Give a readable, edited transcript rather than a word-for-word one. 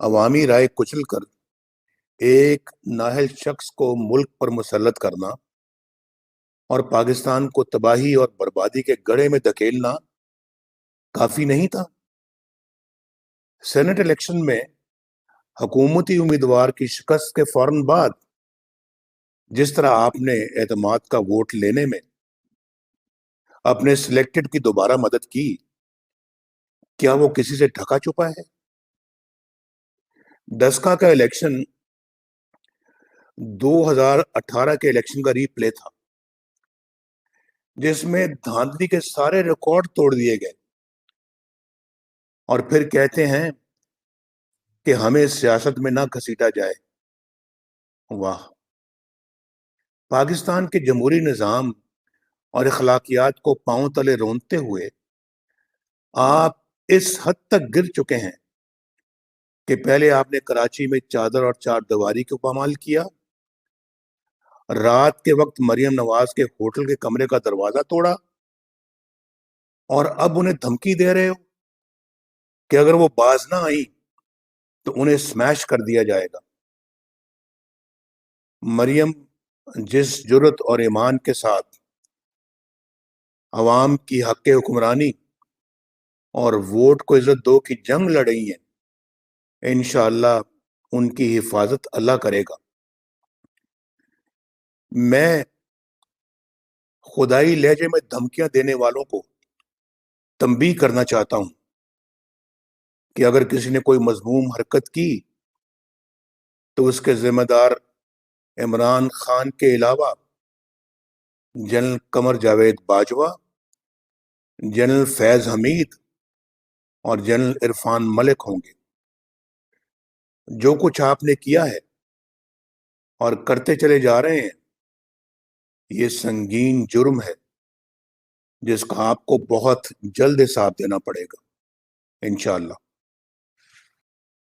عوامی رائے کچل کر ایک نااہل شخص کو ملک پر مسلط کرنا اور پاکستان کو تباہی اور بربادی کے گڑھے میں دھکیلنا کافی نہیں تھا؟ سینٹ الیکشن میں حکومتی امیدوار کی شکست کے فوراً بعد جس طرح آپ نے اعتماد کا ووٹ لینے میں اپنے سلیکٹڈ کی دوبارہ مدد کی، کیا وہ کسی سے ڈھکا چھپا ہے؟ ڈسکا کا الیکشن 2018 کے الیکشن کا ری پلے تھا، جس میں دھاندلی کے سارے ریکارڈ توڑ دیے گئے، اور پھر کہتے ہیں کہ ہمیں سیاست میں نہ گھسیٹا جائے۔ واہ! پاکستان کے جمہوری نظام اور اخلاقیات کو پاؤں تلے رونتے ہوئے آپ اس حد تک گر چکے ہیں کہ پہلے آپ نے کراچی میں چادر اور چار دیواری کو پامال کیا، رات کے وقت مریم نواز کے ہوٹل کے کمرے کا دروازہ توڑا، اور اب انہیں دھمکی دے رہے ہو کہ اگر وہ باز نہ آئی تو انہیں سمیش کر دیا جائے گا۔ مریم جس جرت اور ایمان کے ساتھ عوام کی حق حکمرانی اور ووٹ کو عزت دو کی جنگ لڑ رہی ہیں، انشاءاللہ ان کی حفاظت اللہ کرے گا۔ میں خدائی لہجے میں دھمکیاں دینے والوں کو تنبیہ کرنا چاہتا ہوں کہ اگر کسی نے کوئی مذموم حرکت کی تو اس کے ذمہ دار عمران خان کے علاوہ جنرل قمر جاوید باجوہ، جنرل فیض حمید اور جنرل عرفان ملک ہوں گے۔ جو کچھ آپ نے کیا ہے اور کرتے چلے جا رہے ہیں، یہ سنگین جرم ہے جس کا آپ کو بہت جلد حساب دینا پڑے گا، انشاءاللہ۔